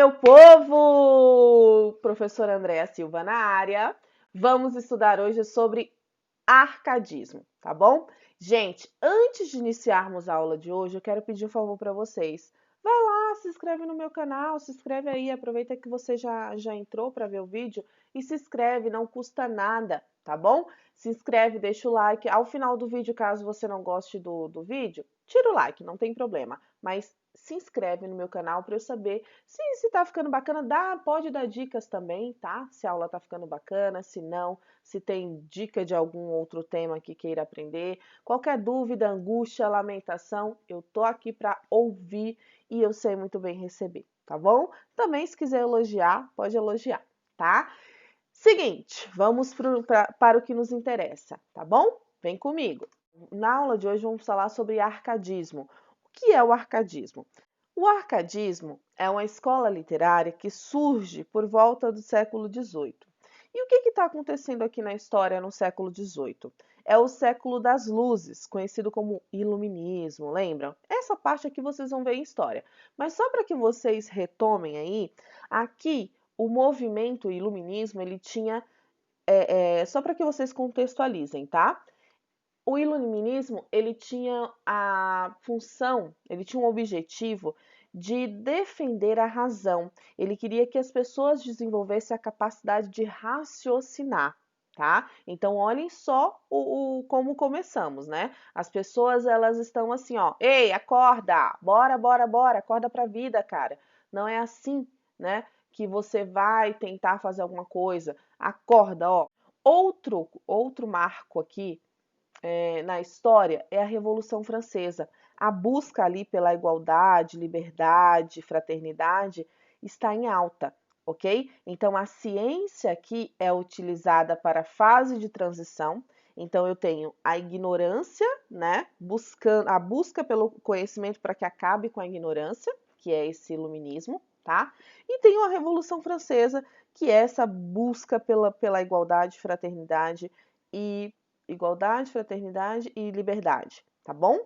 meu povo! Professora Andréa Silva na área. Vamos estudar hoje sobre arcadismo, tá bom? Gente, antes de iniciarmos a aula de hoje, eu quero pedir um favor para vocês. Vai lá, se inscreve no meu canal, se inscreve aí, aproveita que você já entrou para ver o vídeo e se inscreve, não custa nada, tá bom? Se inscreve, deixa o like. Ao final do vídeo, caso você não goste do vídeo, tira o like, não tem problema. Mas se inscreve no meu canal para eu saber se tá ficando bacana. Pode dar dicas também, tá? Se a aula tá ficando bacana, se não, se tem dica de algum outro tema que queira aprender. Qualquer dúvida, angústia, lamentação, eu tô aqui para ouvir e eu sei muito bem receber, tá bom? Também, se quiser elogiar, pode elogiar, tá? Seguinte, vamos para o que nos interessa, tá bom? Vem comigo. Na aula de hoje vamos falar sobre arcadismo. O que é o arcadismo? O arcadismo é uma escola literária que surge por volta do século XVIII. E o que está acontecendo aqui na história no século XVIII? É o século das luzes, conhecido como iluminismo, lembram? Essa parte aqui vocês vão ver em história. Mas só para que vocês retomem aí, aqui o movimento iluminismo, ele tinha, só para que vocês contextualizem, tá? O iluminismo, ele tinha a função, ele tinha um objetivo de defender a razão. Ele queria que as pessoas desenvolvessem a capacidade de raciocinar, tá? Então, olhem só como começamos, né? As pessoas, elas estão assim, ó, ei, acorda, bora, bora, bora, acorda pra vida, cara. Não é assim, né, que você vai tentar fazer alguma coisa. Acorda, ó. Outro marco aqui na história é a Revolução Francesa. A busca ali pela igualdade, liberdade, fraternidade está em alta, ok? Então, a ciência aqui é utilizada para a fase de transição. Então, eu tenho a ignorância, né? A busca pelo conhecimento para que acabe com a ignorância, que é esse iluminismo, tá? E tenho a Revolução Francesa, que é essa busca pela igualdade, fraternidade e fraternidade e liberdade, tá bom?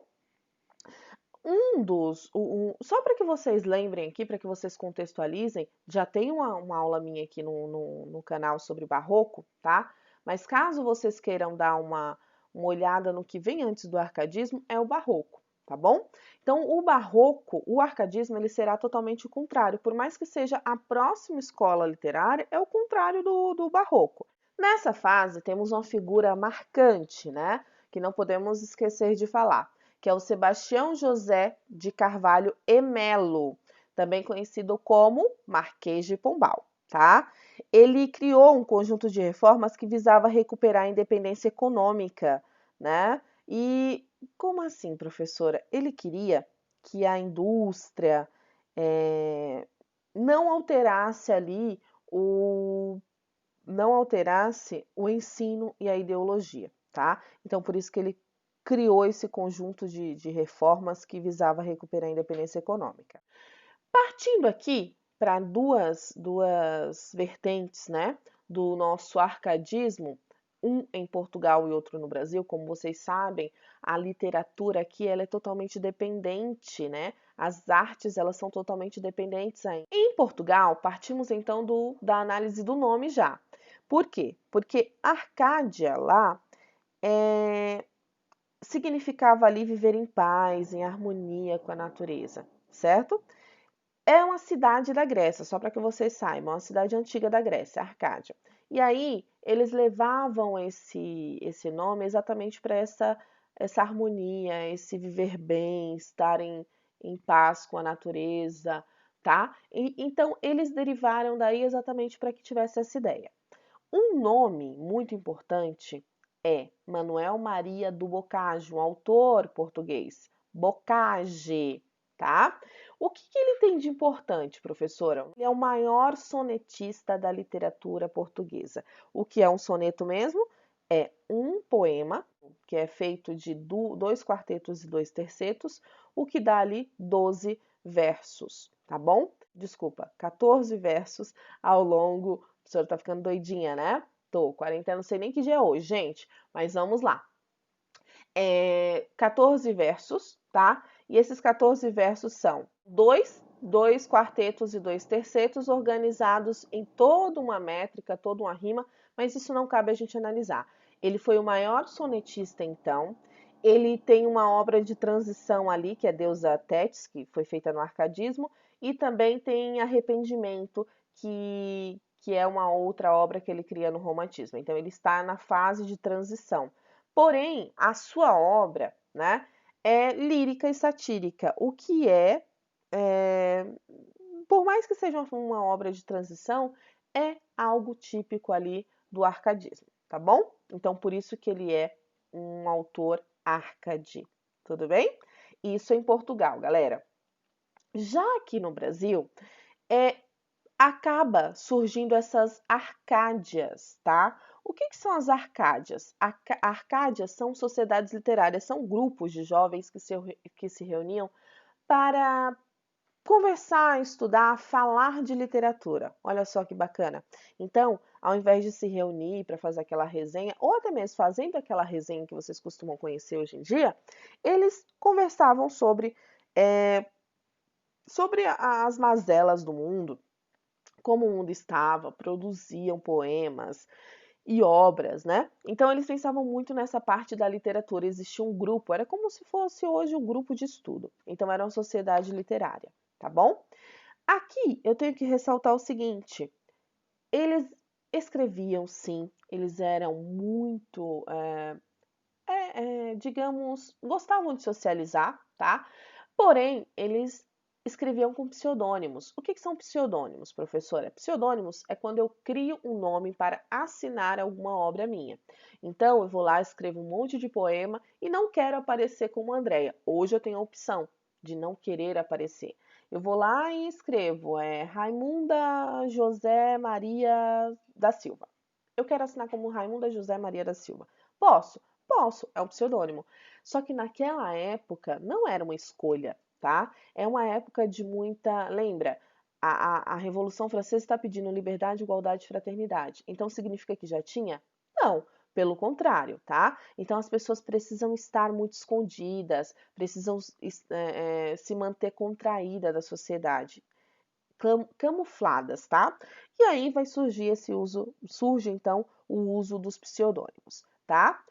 Só para que vocês lembrem aqui, para que vocês contextualizem, já tem uma aula minha aqui no canal sobre barroco, tá? Mas caso vocês queiram dar uma olhada no que vem antes do arcadismo, é o barroco, tá bom? Então, o arcadismo, ele será totalmente o contrário. Por mais que seja a próxima escola literária, é o contrário do barroco. Nessa fase, temos uma figura marcante, né? Que não podemos esquecer de falar, que é o Sebastião José de Carvalho e Melo, também conhecido como Marquês de Pombal, tá? Ele criou um conjunto de reformas que visava recuperar a independência econômica, né? E como assim, professora? Ele queria que a indústria não alterasse ali não alterasse o ensino e a ideologia, tá? Então, por isso que ele criou esse conjunto de reformas que visava recuperar a independência econômica. Partindo aqui para duas vertentes, né, do nosso arcadismo, um em Portugal e outro no Brasil, como vocês sabem, a literatura aqui ela é totalmente dependente, né? As artes elas são totalmente dependentes ainda. Em Portugal, partimos então da análise do nome já. Por quê? Porque Arcádia lá significava ali viver em paz, em harmonia com a natureza, certo? É uma cidade da Grécia, só para que vocês saibam, uma cidade antiga da Grécia, Arcádia. E aí, eles levavam esse nome exatamente para essa harmonia, esse viver bem, estar em paz com a natureza, tá? Então, eles derivaram daí exatamente para que tivesse essa ideia. Um nome muito importante é Manuel Maria do Bocage, um autor português. Bocage, tá? O que ele tem de importante, professora? Ele é o maior sonetista da literatura portuguesa. O que é um soneto mesmo? É um poema que é feito de 2 quartetos e 2 tercetos, o que dá ali 12 versos, tá bom? Desculpa, 14 versos ao longo. A senhora tá ficando doidinha, né? Tô, quarentena, não sei nem que dia é hoje, gente, mas vamos lá. 14 versos, tá? E esses 14 versos são 2 2 quartetos e 2 tercetos organizados em toda uma métrica, toda uma rima, mas isso não cabe a gente analisar. Ele foi o maior sonetista, então. Ele tem uma obra de transição ali, que é Deusa Tétis, que foi feita no arcadismo, e também tem Arrependimento, que é uma outra obra que ele cria no romantismo. Então, ele está na fase de transição. Porém, a sua obra, né, é lírica e satírica, o que é, por mais que seja uma obra de transição, é algo típico ali do arcadismo, tá bom? Então, por isso que ele é um autor Arcade, tudo bem? Isso em Portugal, galera. Já aqui no Brasil, acaba surgindo essas Arcádias, tá? O que são as Arcádias? Arcádias são sociedades literárias, são grupos de jovens que se reuniam para conversar, estudar, falar de literatura. Olha só que bacana. Então, ao invés de se reunir para fazer aquela resenha, ou até mesmo fazendo aquela resenha que vocês costumam conhecer hoje em dia, eles conversavam sobre as mazelas do mundo, como o mundo estava, produziam poemas e obras, né? Então eles pensavam muito nessa parte da literatura. Existia um grupo, era como se fosse hoje um grupo de estudo. Então era uma sociedade literária, tá bom? Aqui eu tenho que ressaltar o seguinte: eles escreviam, sim, eles eram muito, digamos, gostavam de socializar, tá? Porém, eles escreviam com pseudônimos. O que são pseudônimos, professora? Pseudônimos é quando eu crio um nome para assinar alguma obra minha. Então, eu vou lá, escrevo um monte de poema e não quero aparecer como Andréia. Hoje eu tenho a opção de não querer aparecer. Eu vou lá e escrevo Raimunda José Maria da Silva. Eu quero assinar como Raimunda José Maria da Silva. Posso? Posso, é um pseudônimo. Só que naquela época não era uma escolha, tá? É uma época de muita. Lembra? A Revolução Francesa está pedindo liberdade, igualdade e fraternidade. Então significa que já tinha? Não, pelo contrário, tá? Então as pessoas precisam estar muito escondidas, precisam se manter contraídas da sociedade, camufladas, tá? E aí vai surgir surge então o uso dos pseudônimos, tá?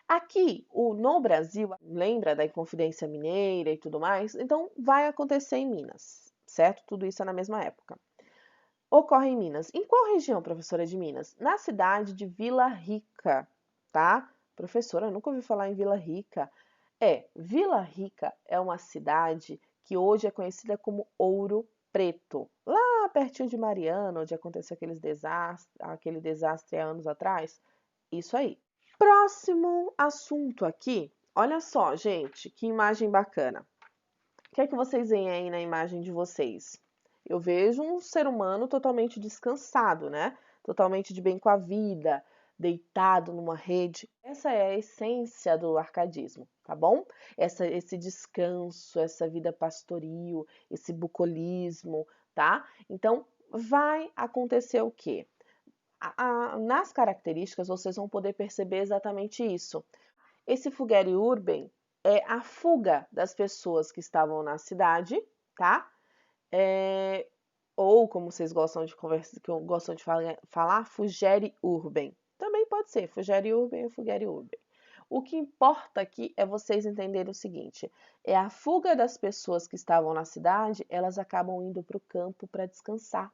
Aqui, no Brasil, lembra da Inconfidência Mineira e tudo mais? Então, vai acontecer em Minas, certo? Tudo isso é na mesma época. Ocorre em Minas. Em qual região, professora, de Minas? Na cidade de Vila Rica, tá? Professora, eu nunca ouvi falar em Vila Rica. Vila Rica é uma cidade que hoje é conhecida como Ouro Preto. Lá pertinho de Mariana, onde aconteceu aquele desastre há anos atrás. Isso aí. Próximo assunto aqui. Olha só, gente, que imagem bacana. O que é que vocês veem aí na imagem de vocês? Eu vejo um ser humano totalmente descansado, né? Totalmente de bem com a vida, deitado numa rede. Essa é a essência do arcadismo, tá bom? Esse descanso, essa vida pastoril, esse bucolismo, tá? Então, vai acontecer o quê? Nas características, vocês vão poder perceber exatamente isso. Esse fugere urben é a fuga das pessoas que estavam na cidade, tá? Ou, como vocês gostam de conversar, que gostam de falar, fugere urben. Também pode ser fugere urben ou fugere urben. O que importa aqui é vocês entenderem o seguinte: é a fuga das pessoas que estavam na cidade, elas acabam indo para o campo para descansar,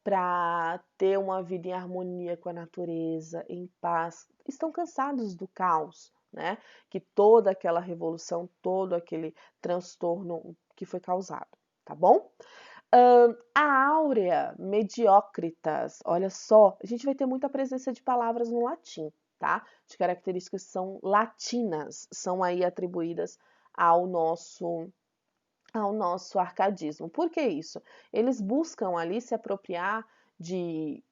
para ter uma vida em harmonia com a natureza, em paz. Estão cansados do caos, né? Que toda aquela revolução, todo aquele transtorno que foi causado, tá bom? A áurea mediocritas, olha só, a gente vai ter muita presença de palavras no latim, tá? De características que são latinas, são aí atribuídas ao nosso arcadismo. Por que isso? Eles buscam ali se apropriar de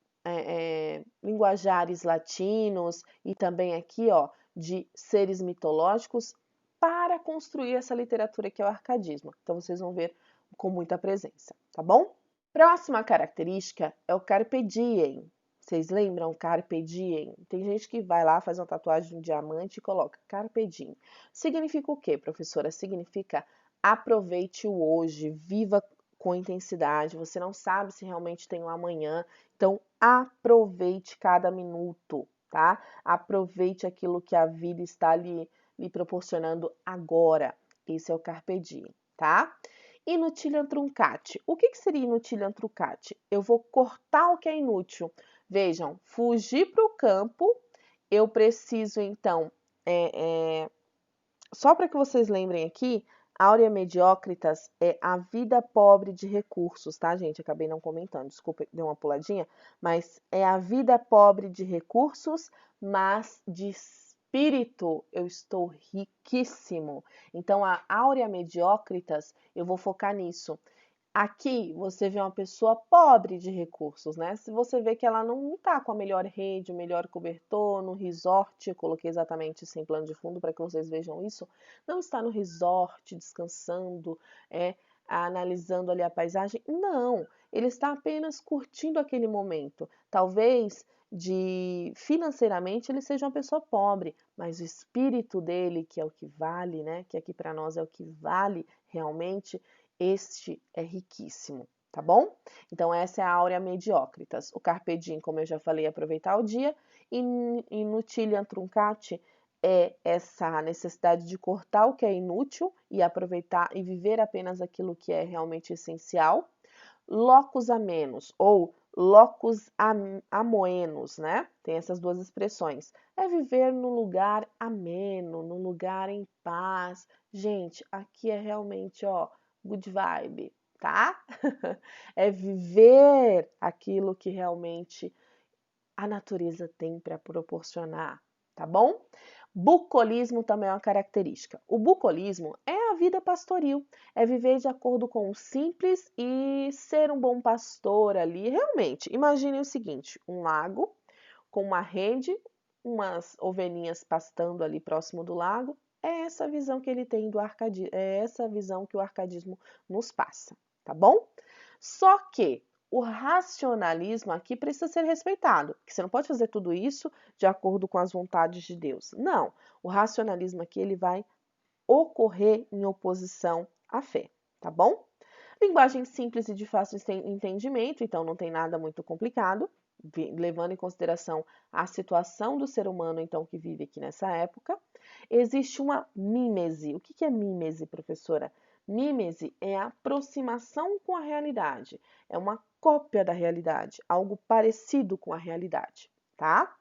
linguajares latinos e também aqui, ó, de seres mitológicos para construir essa literatura que é o arcadismo. Então vocês vão ver com muita presença, tá bom? Próxima característica é o carpe diem. Vocês lembram carpe diem? Tem gente que vai lá, faz uma tatuagem de um diamante e coloca carpe diem. Significa o quê, professora? Significa aproveite o hoje, viva com intensidade, você não sabe se realmente tem um amanhã. Então, aproveite cada minuto, tá? Aproveite aquilo que a vida está lhe proporcionando agora. Esse é o Carpe Diem, tá? Inutiliam truncate. O que seria inutiliam truncate? Eu vou cortar o que é inútil. Vejam, fugir para o campo, eu preciso, então, só para que vocês lembrem aqui, Áurea Mediocritas é a vida pobre de recursos, tá, gente? Acabei não comentando, desculpa, deu uma puladinha, mas é a vida pobre de recursos, mas de espírito eu estou riquíssimo. Então, a Áurea Mediocritas, eu vou focar nisso. Aqui você vê uma pessoa pobre de recursos, né? Se você vê que ela não está com a melhor rede, o melhor cobertor, no resort, eu coloquei exatamente sem plano de fundo para que vocês vejam isso, não está no resort descansando, analisando ali a paisagem, não, ele está apenas curtindo aquele momento. Talvez financeiramente ele seja uma pessoa pobre, mas o espírito dele, que é o que vale, né? Que aqui para nós é o que vale realmente. Este é riquíssimo, tá bom? Então, essa é a Áurea Mediocritas. O Carpe Diem, como eu já falei, é aproveitar o dia. Inutiliam truncate é essa necessidade de cortar o que é inútil e aproveitar e viver apenas aquilo que é realmente essencial. Locus amenos ou locus amoenos, né? Tem essas duas expressões. É viver num lugar ameno, num lugar em paz. Gente, aqui é realmente, ó, good vibe, tá? É viver aquilo que realmente a natureza tem para proporcionar, tá bom? Bucolismo também é uma característica. O bucolismo é a vida pastoril, é viver de acordo com o simples e ser um bom pastor ali. Realmente, imagine o seguinte: um lago com uma rede, umas ovelhinhas pastando ali próximo do lago. É essa visão que ele tem do arcadismo, é essa visão que o arcadismo nos passa, tá bom? Só que o racionalismo aqui precisa ser respeitado, porque você não pode fazer tudo isso de acordo com as vontades de Deus. Não, o racionalismo aqui ele vai ocorrer em oposição à fé, tá bom? Linguagem simples e de fácil entendimento, então não tem nada muito complicado, levando em consideração a situação do ser humano então que vive aqui nessa época. Existe uma mímese. O que é mímese, professora? Mímese é a aproximação com a realidade, é uma cópia da realidade, algo parecido com a realidade, tá?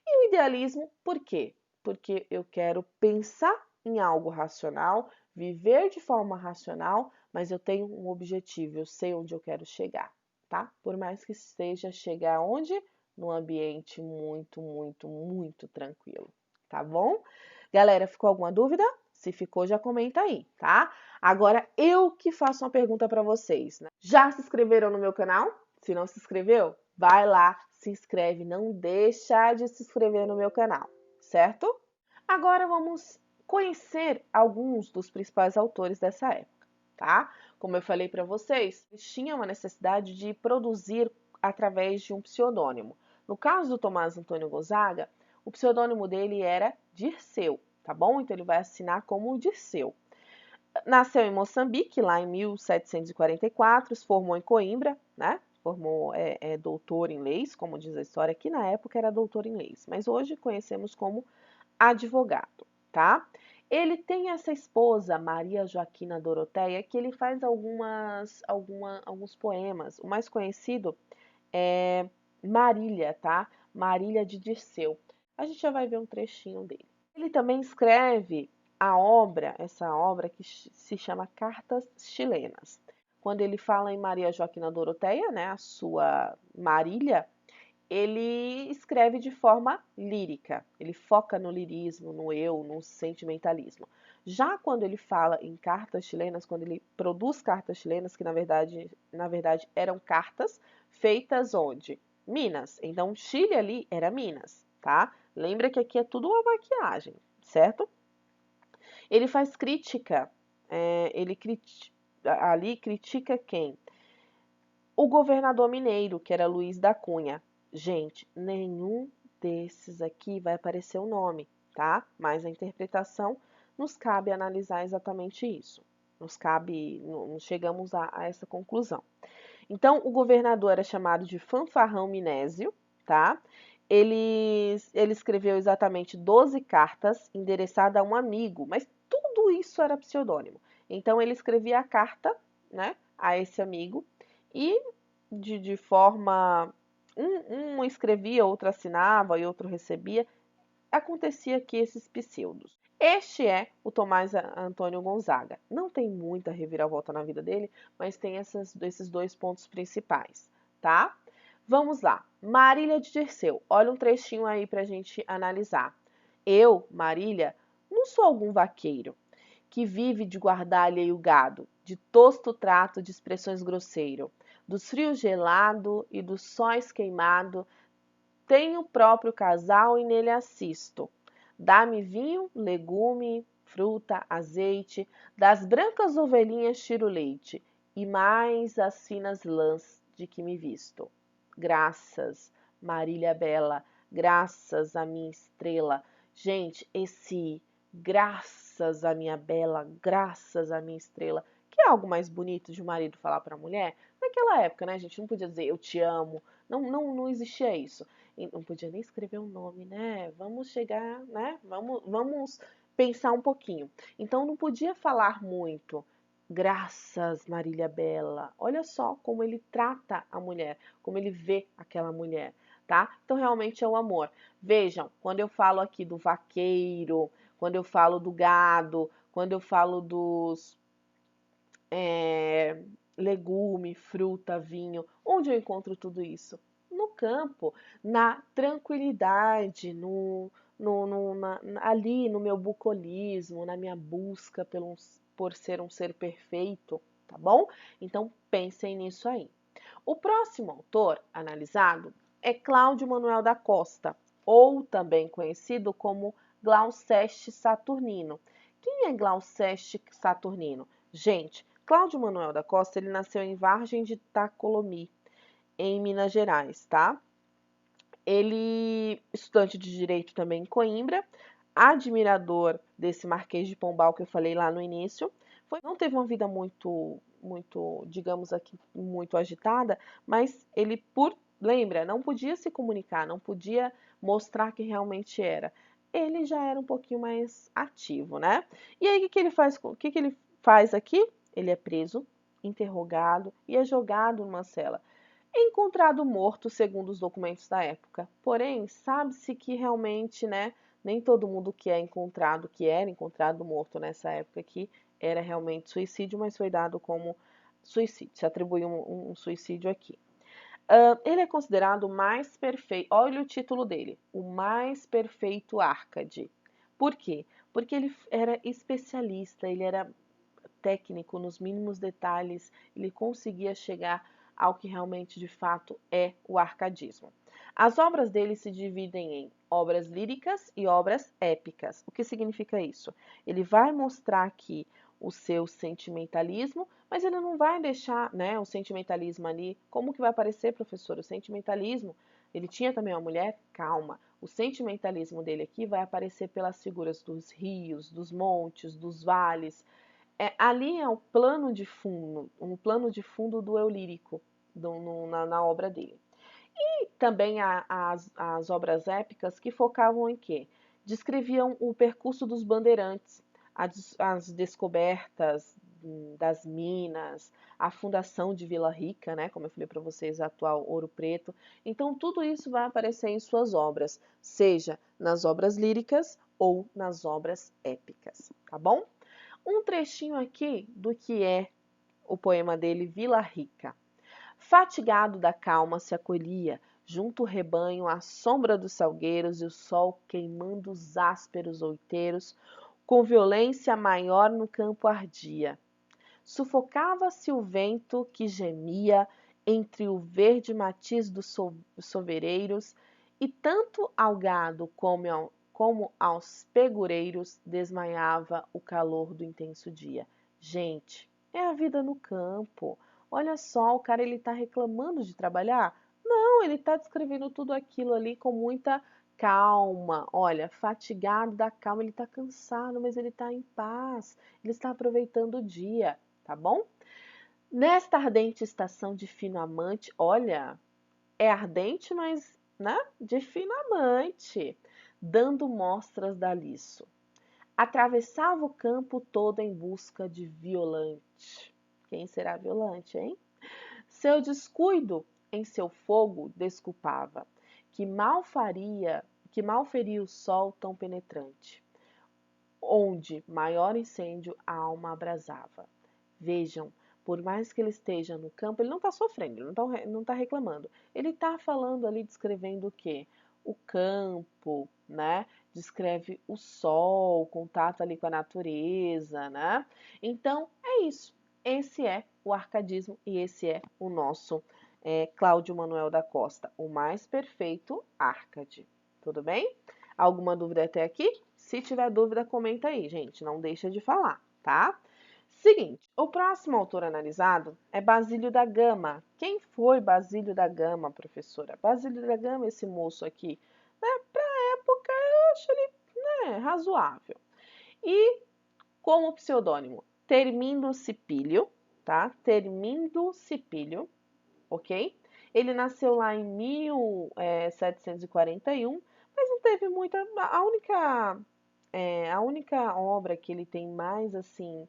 E o idealismo, por quê? Porque eu quero pensar em algo racional, viver de forma racional, mas eu tenho um objetivo, eu sei onde eu quero chegar, tá? Por mais que esteja chegar onde? Num ambiente muito, muito, muito tranquilo, tá bom? Galera, ficou alguma dúvida? Se ficou, já comenta aí, tá? Agora eu que faço uma pergunta para vocês, né? Já se inscreveram no meu canal? Se não se inscreveu, vai lá, se inscreve, não deixa de se inscrever no meu canal, certo? Agora vamos conhecer alguns dos principais autores dessa época, tá? Como eu falei para vocês, eles tinham uma necessidade de produzir através de um pseudônimo. No caso do Tomás Antônio Gonzaga, o pseudônimo dele era Dirceu, tá bom? Então ele vai assinar como Dirceu. Nasceu em Moçambique, lá em 1744, se formou em Coimbra, né? Formou doutor em leis, como diz a história, que na época era doutor em leis, mas hoje conhecemos como advogado, tá? Ele tem essa esposa, Maria Joaquina Doroteia, que ele faz alguns poemas. O mais conhecido é Marília, tá? Marília de Dirceu. A gente já vai ver um trechinho dele. Ele também escreve essa obra que se chama Cartas Chilenas. Quando ele fala em Maria Joaquina Doroteia, né, a sua Marília, ele escreve de forma lírica, ele foca no lirismo, no eu, no sentimentalismo. Já quando ele fala em cartas chilenas, quando ele produz cartas chilenas, que na verdade eram cartas feitas onde? Minas. Então, Chile ali era Minas, tá? Lembra que aqui é tudo uma maquiagem, certo? Ele faz crítica, ali critica quem? O governador mineiro, que era Luiz da Cunha. Gente, nenhum desses aqui vai aparecer o nome, tá? Mas a interpretação nos cabe analisar exatamente isso. nos cabe, não chegamos a essa conclusão. Então, o governador era chamado de Fanfarrão Minésio, tá? Ele escreveu exatamente 12 cartas endereçadas a um amigo, mas tudo isso era pseudônimo. Então, ele escrevia a carta, né, a esse amigo e de forma. Um escrevia, outro assinava e outro recebia. Acontecia que esses pseudos. Este é o Tomás Antônio Gonzaga. Não tem muita reviravolta na vida dele, mas tem esses dois pontos principais, tá? Vamos lá. Marília de Dirceu. Olha um trechinho aí pra gente analisar. Eu, Marília, não sou algum vaqueiro que vive de guardar alheio gado, de tosto trato de expressões grosseiro, dos frios gelado e dos sóis queimado, tenho o próprio casal e nele assisto. Dá-me vinho, legume, fruta, azeite, das brancas ovelhinhas tiro leite, e mais as finas lãs de que me visto. Graças, Marília Bela, graças à minha estrela. Gente, esse graças à minha bela, graças à minha estrela, que é algo mais bonito de um marido falar para a mulher? Naquela época, né, a gente não podia dizer eu te amo, não existia isso. E não podia nem escrever um nome, né? Vamos chegar, né? Vamos pensar um pouquinho. Então não podia falar muito. Graças, Marília Bela. Olha só como ele trata a mulher, como ele vê aquela mulher, tá? Então realmente é o amor. Vejam, quando eu falo aqui do vaqueiro, quando eu falo do gado, quando eu falo dos legume, fruta, vinho, onde eu encontro tudo isso? No campo, na tranquilidade, ali no meu bucolismo, na minha busca por ser um ser perfeito, tá bom? Então pensem nisso aí. O próximo autor analisado é Cláudio Manuel da Costa, ou também conhecido como Glouceste Saturnino. Quem é Glouceste Saturnino? Gente, Cláudio Manuel da Costa, ele nasceu em Vargem de Itacolomi, em Minas Gerais, tá? Ele, estudante de Direito também em Coimbra, admirador desse Marquês de Pombal que eu falei lá no início, não teve uma vida muito, digamos aqui, muito agitada, mas ele, lembra, não podia se comunicar, não podia mostrar que realmente era. Ele já era um pouquinho mais ativo, né? E aí, o que ele faz aqui? Ele é preso, interrogado e é jogado numa cela. Encontrado morto, segundo os documentos da época. Porém, sabe-se que realmente, né, nem todo mundo que era encontrado morto nessa época aqui, era realmente suicídio, mas foi dado como suicídio. Se atribuiu um suicídio aqui. Ele é considerado o mais perfeito. Olha o título dele: O Mais Perfeito Árcade. Por quê? Porque ele era especialista, ele era técnico nos mínimos detalhes, ele conseguia chegar ao que realmente de fato é o arcadismo. As obras dele se dividem em obras líricas e obras épicas. O que significa isso? Ele vai mostrar aqui o seu sentimentalismo, mas ele não vai deixar, né, o sentimentalismo ali. Como que vai aparecer, professor? O sentimentalismo, ele tinha também uma mulher? Calma. O sentimentalismo dele aqui vai aparecer pelas figuras dos rios, dos montes, dos vales. Ali é o plano de fundo, um plano de fundo do eu lírico na obra dele. E também as obras épicas que focavam em quê? Descreviam o percurso dos bandeirantes, as descobertas das minas, a fundação de Vila Rica, né, como eu falei para vocês, a atual Ouro Preto. Então, tudo isso vai aparecer em suas obras, seja nas obras líricas ou nas obras épicas, tá bom? Um trechinho aqui do que é o poema dele, Vila Rica. Fatigado da calma se acolhia, junto o rebanho à sombra dos salgueiros e o sol queimando os ásperos outeiros, com violência maior no campo ardia. Sufocava-se o vento que gemia entre o verde matiz dos sovereiros, e tanto ao gado como aos pegureiros desmaiava o calor do intenso dia. Gente, é a vida no campo. Olha só, o cara ele tá reclamando de trabalhar? Não, ele tá descrevendo tudo aquilo ali com muita calma. Olha, fatigado da calma, ele está cansado, mas ele está em paz. Ele está aproveitando o dia, tá bom? Nesta ardente estação de fino amante, olha, é ardente, mas, né, de fino amante, dando mostras daliço. Atravessava o campo todo em busca de Violante. Quem será Violante, hein? Seu descuido em seu fogo desculpava, que mal feria o sol tão penetrante, onde maior incêndio a alma abrasava. Vejam, por mais que ele esteja no campo, ele não está sofrendo, ele não tá reclamando. Ele está falando ali, descrevendo o quê? O campo, né? Descreve o sol, o contato ali com a natureza, né? Então, é isso. Esse é o arcadismo e esse é o nosso Cláudio Manuel da Costa, o mais perfeito Arcade. Tudo bem? Alguma dúvida até aqui? Se tiver dúvida, comenta aí, gente. Não deixa de falar, tá? Seguinte, o próximo autor analisado é Basílio da Gama. Quem foi Basílio da Gama, professora? Basílio da Gama, esse moço aqui, né, para a época, eu acho ele, né, razoável. E como pseudônimo, Termindo Cipílio, tá? Termindo Cipílio, ok? Ele nasceu lá em 1741, mas não teve muita. A única obra que ele tem mais assim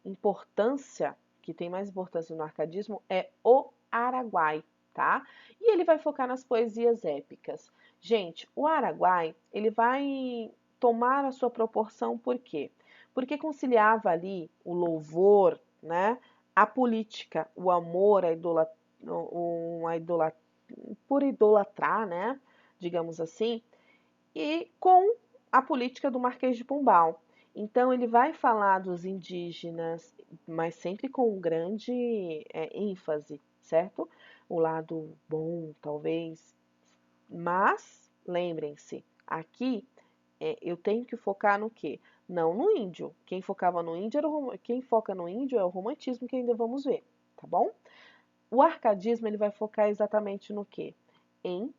importância, que tem mais importância no arcadismo, é o Araguai, tá? E ele vai focar nas poesias épicas. Gente, o Araguai, ele vai tomar a sua proporção por quê? Porque conciliava ali o louvor, né? A política, o amor, por idolatrar, né? Digamos assim, e com a política do Marquês de Pombal. Então, ele vai falar dos indígenas, mas sempre com grande ênfase, certo? O lado bom, talvez. Mas, lembrem-se, aqui eu tenho que focar no quê? Não no índio. Quem focava no índio quem foca no índio é o romantismo que ainda vamos ver, tá bom? O arcadismo ele vai focar exatamente no quê? Em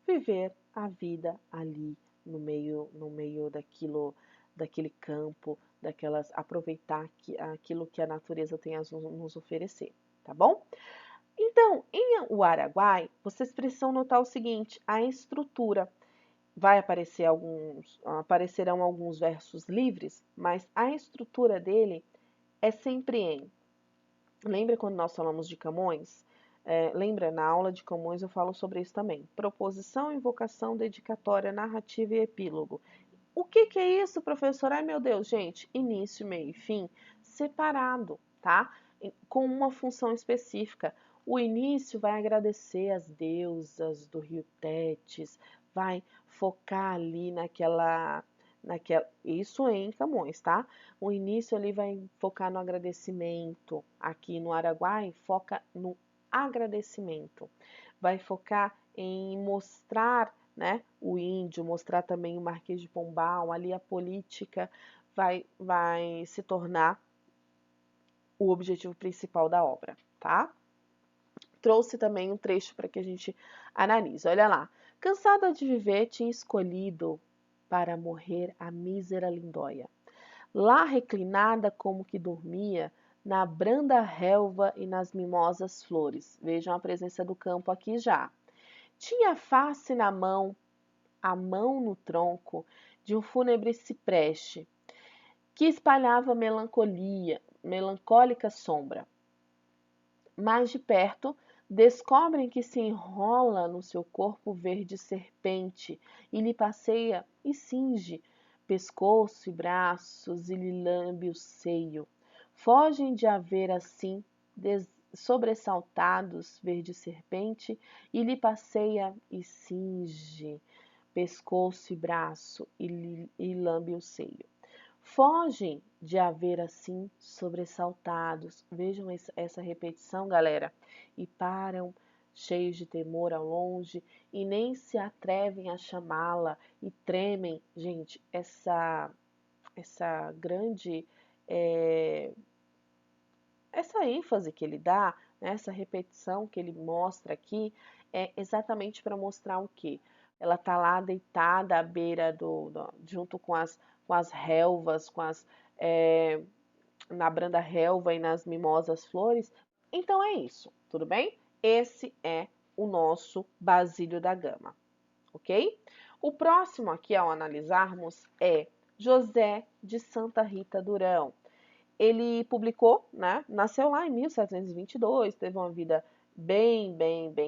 viver a vida ali no meio daquele campo, aproveitar aquilo que a natureza tem a nos oferecer, tá bom? Então, em o Araguai, vocês precisam notar o seguinte: a estrutura aparecerão alguns versos livres, mas a estrutura dele é sempre em. Lembra quando nós falamos de Camões? Lembra, na aula de Camões eu falo sobre isso também. Proposição, invocação, dedicatória, narrativa e epílogo. O que é isso, professor? Ai, meu Deus, gente, início, meio e fim separado, tá? Com uma função específica. O início vai agradecer as deusas do rio Tétis, vai focar ali isso em Camões, tá? O início ali vai focar no agradecimento. Aqui no Araguai, foca no agradecimento. Vai focar em mostrar, né, o índio, mostrar também o Marquês de Pombal, ali a política vai se tornar o objetivo principal da obra, tá? Trouxe também um trecho para que a gente analise. Olha lá. Cansada de viver, tinha escolhido para morrer a mísera lindóia. Lá reclinada como que dormia, na branda relva e nas mimosas flores. Vejam a presença do campo aqui já. Tinha a face na mão, a mão no tronco de um fúnebre cipreste, que espalhava melancólica sombra. Mais de perto, descobrem que se enrola no seu corpo verde serpente e lhe passeia e cinge pescoço e braços e lhe lambe o seio. Fogem de haver assim sobressaltados verde serpente e lhe passeia e cinge pescoço e braço e lambe o seio. Fogem de haver assim sobressaltados. Vejam essa repetição, galera. E param, cheios de temor ao longe, e nem se atrevem a chamá-la, e tremem. Gente, essa grande. É, essa ênfase que ele dá, né, essa repetição que ele mostra aqui, é exatamente para mostrar o quê? ela tá lá deitada à beira junto com as relvas, na branda relva e nas mimosas flores. Então é isso, tudo bem? Esse é o nosso Basílio da Gama, ok? O próximo aqui ao analisarmos é José de Santa Rita Durão. Ele publicou, né? Nasceu lá em 1722, teve uma vida bem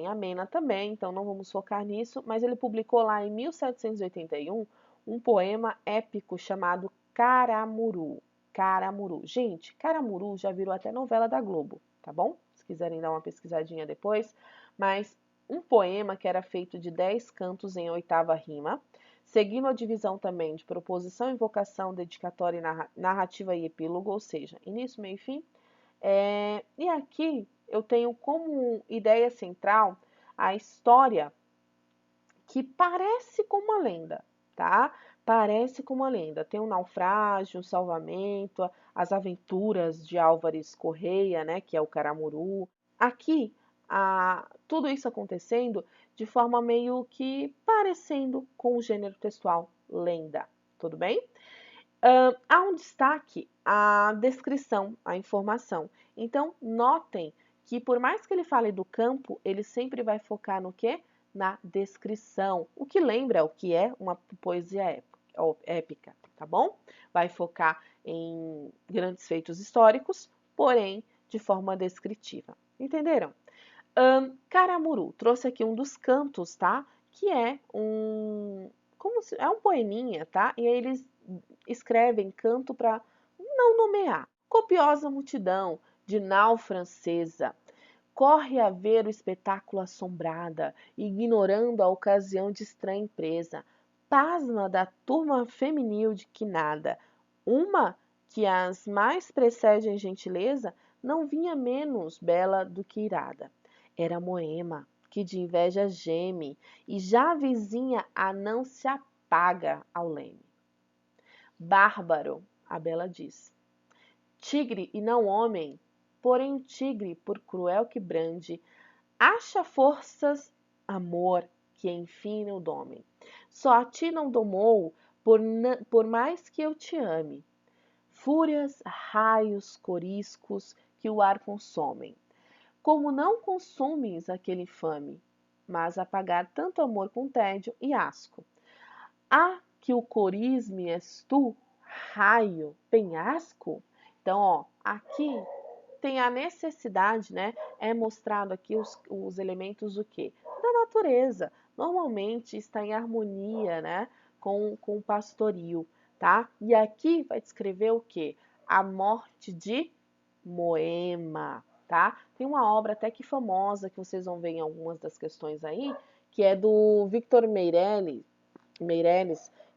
amena também, então não vamos focar nisso, mas ele publicou lá em 1781 um poema épico chamado Caramuru. Caramuru. Gente, Caramuru já virou até novela da Globo, tá bom? Se quiserem dar uma pesquisadinha depois, mas um poema que era feito de 10 cantos em oitava rima, seguindo a divisão também de proposição, invocação, dedicatória, narrativa e epílogo, ou seja, início, meio e fim. E aqui eu tenho como ideia central a história que parece com uma lenda, tá? Parece com uma lenda. Tem um naufrágio, um salvamento, as aventuras de Álvares Correia, né, que é o Caramuru. Aqui, tudo isso acontecendo de forma meio que parecendo com o gênero textual lenda, tudo bem? Há um destaque à descrição, à informação. Então, notem que por mais que ele fale do campo, ele sempre vai focar no quê? Na descrição, o que lembra o que é uma poesia épica, tá bom? Vai focar em grandes feitos históricos, porém de forma descritiva. Entenderam? Caramuru, trouxe aqui um dos cantos, tá? Que é é um poeminha, tá? E aí eles escrevem canto para não nomear. Copiosa multidão de nau francesa corre a ver o espetáculo assombrada, ignorando a ocasião de estranha empresa. Pasma da turma feminil de que nada. Uma que as mais precede em gentileza não vinha menos bela do que irada. Era Moema, que de inveja geme, e já vizinha a não se apaga ao leme. Bárbaro, a bela diz. Tigre e não homem, porém tigre, por cruel que brande, acha forças, amor, que enfim não domem. Só a ti não domou, por mais que eu te ame. Fúrias, raios, coriscos que o ar consomem. Como não consumes aquele infame, mas apagar tanto amor com tédio e asco. Ah, que o corisme és tu, raio, penhasco? Então, ó, aqui tem a necessidade, né? É mostrado aqui os elementos do quê? Da natureza. Normalmente está em harmonia, né? Com o pastoril, tá? E aqui vai descrever o quê? A morte de Moema, tá? Tem uma obra até que famosa, que vocês vão ver em algumas das questões aí, que é do Victor Meirelles.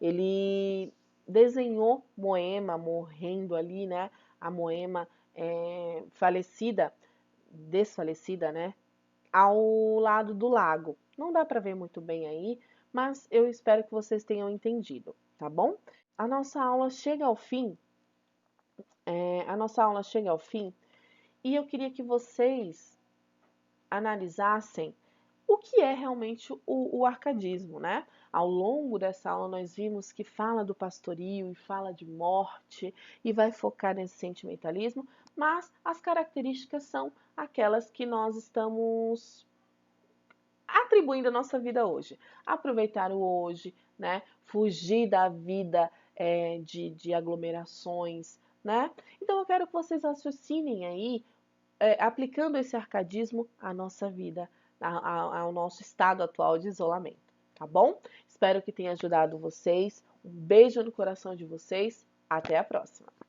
Ele desenhou Moema morrendo ali, né? A Moema desfalecida, né? Ao lado do lago. Não dá para ver muito bem aí, mas eu espero que vocês tenham entendido, tá bom? A nossa aula chega ao fim. E eu queria que vocês analisassem o que é realmente o arcadismo, né? Ao longo dessa aula nós vimos que fala do pastoril e fala de morte e vai focar nesse sentimentalismo, mas as características são aquelas que nós estamos atribuindo à nossa vida hoje. Aproveitar o hoje, né? Fugir da vida de aglomerações, né? Então eu quero que vocês raciocinem aí, aplicando esse arcadismo à nossa vida, ao nosso estado atual de isolamento, tá bom? Espero que tenha ajudado vocês. Um beijo no coração de vocês. Até a próxima!